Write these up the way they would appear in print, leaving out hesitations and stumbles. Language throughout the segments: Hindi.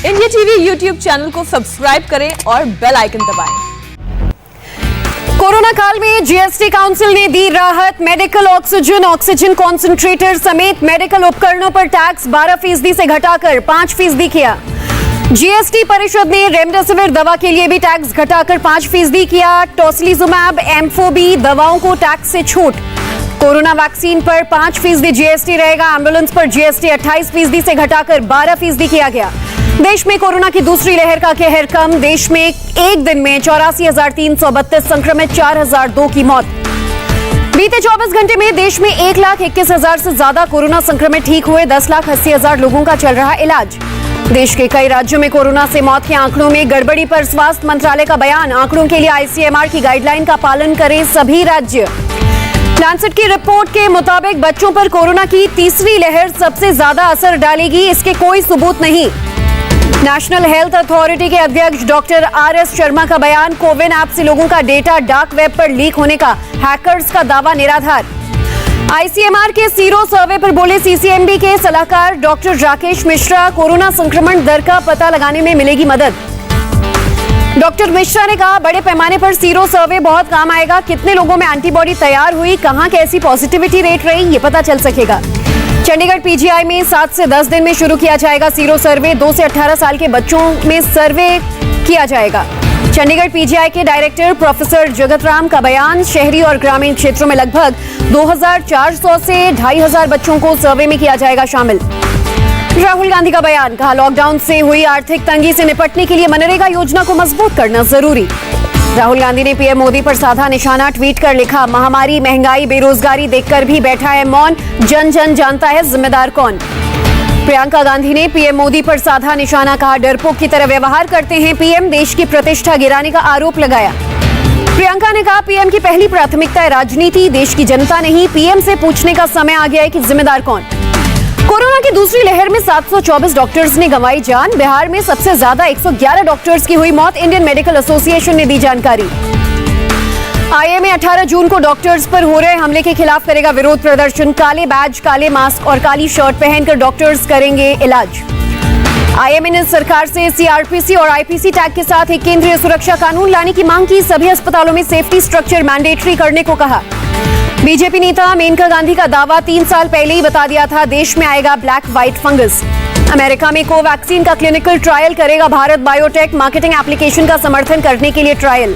इंडिया टीवी यूट्यूब चैनल को सब्सक्राइब करें और बेल आइकन दबाएं। कोरोना काल में जीएसटी काउंसिल ने दी राहत। मेडिकल ऑक्सीजन, ऑक्सीजन कॉन्सेंट्रेटर समेत मेडिकल उपकरणों पर टैक्स 12% से घटाकर 5% किया। जीएसटी परिषद ने रेमडेसिविर दवा के लिए भी टैक्स घटाकर 5% किया। टोसिलिजुमैब, एम्फोबी दवाओं को टैक्स से छूट। कोरोना वैक्सीन पर 5% जीएसटी रहेगा। एम्बुलेंस पर जीएसटी 28% से घटाकर 12% किया गया। देश में कोरोना की दूसरी लहर का कहर कम। देश में एक दिन में 84,332 संक्रमित, 4,002 की मौत। बीते 24 घंटे में देश में 1,21,000 से ज्यादा कोरोना संक्रमित ठीक हुए। 10,80,000 लोगों का चल रहा इलाज। देश के कई राज्यों में कोरोना से मौत के आंकड़ों में गड़बड़ी पर स्वास्थ्य मंत्रालय का बयान। आंकड़ों के लिए आईसीएमआर की गाइडलाइन का पालन करें सभी राज्य। लैंसेट की रिपोर्ट के मुताबिक बच्चों पर कोरोना की तीसरी लहर सबसे ज्यादा असर डालेगी, इसके कोई सबूत नहीं। नेशनल हेल्थ अथॉरिटी के अध्यक्ष डॉक्टर आरएस शर्मा का बयान। कोविन ऐप से लोगों का डेटा डार्क वेब पर लीक होने का हैकर्स का दावा निराधार। आईसीएमआर के सीरो सर्वे पर बोले सीसीएमबी के सलाहकार डॉक्टर राकेश मिश्रा। कोरोना संक्रमण दर का पता लगाने में मिलेगी मदद। डॉक्टर मिश्रा ने कहा, बड़े पैमाने पर सीरो सर्वे बहुत काम आएगा। कितने लोगों में एंटीबॉडी तैयार हुई, कहां कैसी पॉजिटिविटी रेट रही, ये पता चल सकेगा। चंडीगढ़ पीजीआई में 7 से 10 दिन में शुरू किया जाएगा सीरो सर्वे। 2 से 18 साल के बच्चों में सर्वे किया जाएगा। चंडीगढ़ पीजीआई के डायरेक्टर प्रोफेसर जगत राम का बयान। शहरी और ग्रामीण क्षेत्रों में लगभग 2,400 से 2,500 बच्चों को सर्वे में किया जाएगा शामिल। राहुल गांधी का बयान। कहा, लॉकडाउन से हुई आर्थिक तंगी से निपटने के लिए मनरेगा योजना को मजबूत करना जरूरी। राहुल गांधी ने पीएम मोदी पर साधा निशाना। ट्वीट कर लिखा, महामारी, महंगाई, बेरोजगारी देखकर भी बैठा है मौन। जन जन जानता है जिम्मेदार कौन। प्रियंका गांधी ने पीएम मोदी पर साधा निशाना। कहा, डरपोक की तरह व्यवहार करते हैं पीएम। देश की प्रतिष्ठा गिराने का आरोप लगाया। प्रियंका ने कहा, पीएम की पहली प्राथमिकता है राजनीति, देश की जनता नहीं। पीएम से पूछने का समय आ गया है कि जिम्मेदार कौन। कोरोना की दूसरी लहर में 724 डॉक्टर्स ने गंवाई जान। बिहार में सबसे ज्यादा 111 डॉक्टर्स की हुई मौत। इंडियन मेडिकल एसोसिएशन ने दी जानकारी। आईएमए 18 जून को डॉक्टर्स पर हो रहे हमले के खिलाफ करेगा विरोध प्रदर्शन। काले बैज, काले मास्क और काली शर्ट पहनकर डॉक्टर्स करेंगे इलाज। आईएमए ने सरकार से सीआरपीसी और आईपीसी टैग के साथ एक केंद्रीय सुरक्षा कानून लाने की मांग की। सभी अस्पतालों में सेफ्टी स्ट्रक्चर मैंडेटरी करने को कहा। बीजेपी नेता मेनका गांधी का दावा, 3 साल पहले ही बता दिया था देश में आएगा ब्लैक व्हाइट फंगस। अमेरिका में कोवैक्सीन का क्लिनिकल ट्रायल करेगा भारत बायोटेक। मार्केटिंग एप्लीकेशन का समर्थन करने के लिए ट्रायल।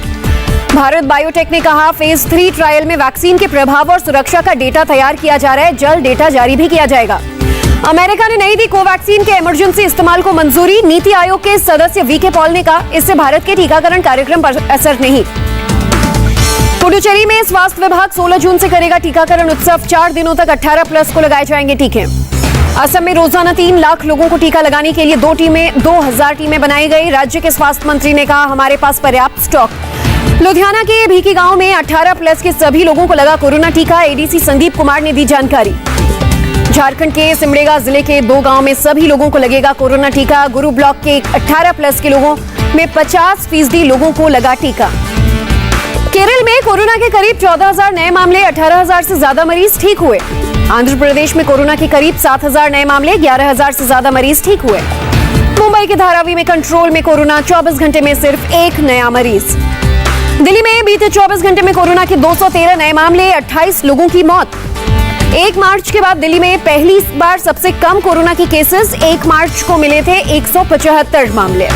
भारत बायोटेक ने कहा, फेज 3 ट्रायल में वैक्सीन के प्रभाव और सुरक्षा का डेटा तैयार किया जा रहा है। जल्द डेटा जारी भी किया जाएगा। अमेरिका ने नहीं दी कोवैक्सीन के इमरजेंसी इस्तेमाल को मंजूरी। नीति आयोग के सदस्य वीके पॉल ने कहा, इससे भारत के टीकाकरण कार्यक्रम पर असर नहीं। पुडुचेरी में स्वास्थ्य विभाग 16 जून से करेगा टीकाकरण उत्सव। 4 दिनों तक 18+ को लगाए जाएंगे टीके। असम में रोजाना 3 लाख लोगों को टीका लगाने के लिए 2,000 टीमें बनाई गई। राज्य के स्वास्थ्य मंत्री ने कहा, हमारे पास पर्याप्त स्टॉक। लुधियाना के भीकी गांव में 18+ के सभी लोगों को लगा कोरोना टीका। एडीसी संदीप कुमार ने दी जानकारी। झारखंड के सिमडेगा जिले के 2 गांव में सभी लोगों को लगेगा कोरोना टीका। गुरु ब्लॉक के 18+ के लोगों में 50% लोगों को लगा टीका। केरल में कोरोना के करीब 14,000 नए मामले, 18,000 से ज्यादा मरीज ठीक हुए। आंध्र प्रदेश में कोरोना के करीब 7,000 नए मामले, 11,000 से ज्यादा मरीज ठीक हुए। मुंबई के धारावी में कंट्रोल में कोरोना, 24 घंटे में सिर्फ 1 नया मरीज। दिल्ली में बीते 24 घंटे में कोरोना के 213 नए मामले, 28 लोगों की मौत। 1 मार्च के बाद दिल्ली में पहली बार सबसे कम कोरोना के केसेस। 1 मार्च को मिले थे 175 मामले।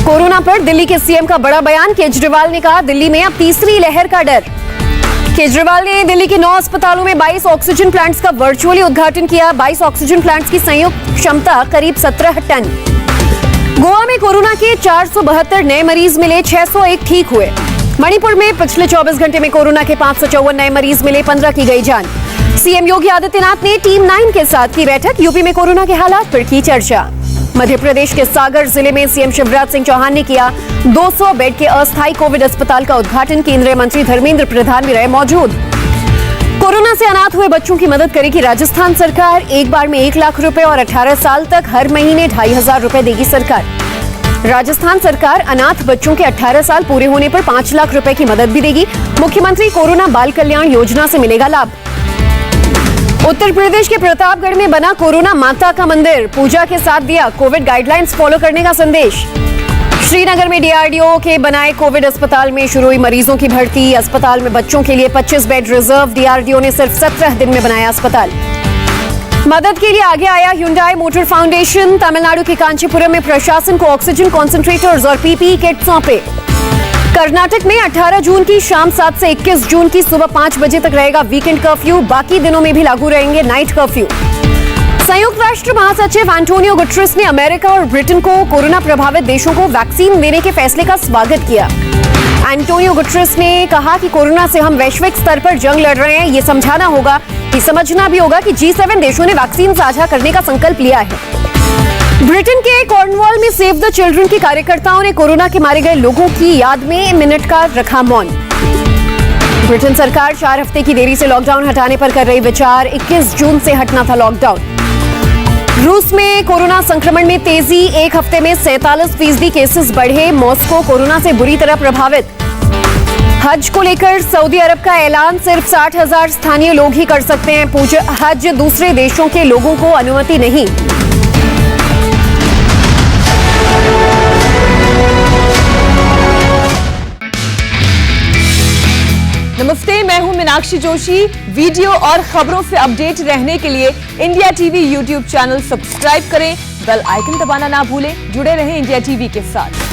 कोरोना पर दिल्ली के सीएम का बड़ा बयान। केजरीवाल ने कहा, दिल्ली में अब तीसरी लहर का डर। केजरीवाल ने दिल्ली के 9 अस्पतालों में 22 ऑक्सीजन प्लांट्स का वर्चुअली उद्घाटन किया। 22 ऑक्सीजन प्लांट्स की संयुक्त क्षमता करीब 17 टन। गोवा में कोरोना के 472 नए मरीज मिले, 601 ठीक हुए। मणिपुर में पिछले 24 घंटे में कोरोना के 554 नए मरीज मिले, 15 की गई जान। सीएम योगी आदित्यनाथ ने टीम 9 के साथ की बैठक। यूपी में कोरोना के हालात पर की चर्चा। मध्य प्रदेश के सागर जिले में सीएम शिवराज सिंह चौहान ने किया 200 बेड के अस्थायी कोविड अस्पताल का उद्घाटन। केंद्रीय मंत्री धर्मेंद्र प्रधान भी रहे मौजूद। कोरोना से अनाथ हुए बच्चों की मदद करेगी राजस्थान सरकार। एक बार में 1 लाख रुपए और 18 साल तक हर महीने 2,500 रुपए देगी सरकार। राजस्थान सरकार अनाथ बच्चों के 18 साल पूरे होने पर 5 लाख रुपए की मदद भी देगी। मुख्यमंत्री कोरोना बाल कल्याण योजना से मिलेगा लाभ। उत्तर प्रदेश के प्रतापगढ़ में बना कोरोना माता का मंदिर, पूजा के साथ दिया कोविड गाइडलाइंस फॉलो करने का संदेश। श्रीनगर में डीआरडीओ के बनाए कोविड अस्पताल में शुरू हुई मरीजों की भर्ती। अस्पताल में बच्चों के लिए 25 बेड रिजर्व। डीआरडीओ ने सिर्फ 17 दिन में बनाया अस्पताल। मदद के लिए आगे आया Hyundai मोटर फाउंडेशन। तमिलनाडु के कांचीपुरम में प्रशासन को ऑक्सीजन कॉन्सेंट्रेटर्स और पीपीई किट सौंपे। कर्नाटक में 18 जून की शाम 7 से 21 जून की सुबह 5 बजे तक रहेगा वीकेंड कर्फ्यू। बाकी दिनों में भी लागू रहेंगे नाइट कर्फ्यू। संयुक्त राष्ट्र महासचिव एंटोनियो गुटेरेस ने अमेरिका और ब्रिटेन को कोरोना प्रभावित देशों को वैक्सीन देने के फैसले का स्वागत किया। एंटोनियो गुटेरेस ने कहा कि कोरोना से हम वैश्विक स्तर पर जंग लड़ रहे हैं। ये समझना होगा कि समझना भी होगा कि G7 देशों ने वैक्सीन साझा करने का संकल्प लिया है। ब्रिटेन के कॉर्नवॉल में सेव द चिल्ड्रन के कार्यकर्ताओं ने कोरोना के मारे गए लोगों की याद में मिनट का रखा मौन। ब्रिटेन सरकार 4 हफ्ते की देरी से लॉकडाउन हटाने पर कर रही विचार। 21 जून से हटना था लॉकडाउन। रूस में कोरोना संक्रमण में तेजी। एक हफ्ते में 47% केसेस बढ़े। मॉस्को कोरोना से बुरी तरह प्रभावित। हज को लेकर सऊदी अरब का ऐलान। सिर्फ 60,000 स्थानीय लोग ही कर सकते हैं हज। दूसरे देशों के लोगों को अनुमति नहीं। नमस्ते, मैं हूं मीनाक्षी जोशी। वीडियो और खबरों से अपडेट रहने के लिए India TV YouTube channel subscribe करें। बेल आइकन दबाना ना भूलें। जुड़े रहें इंडिया टीवी के साथ।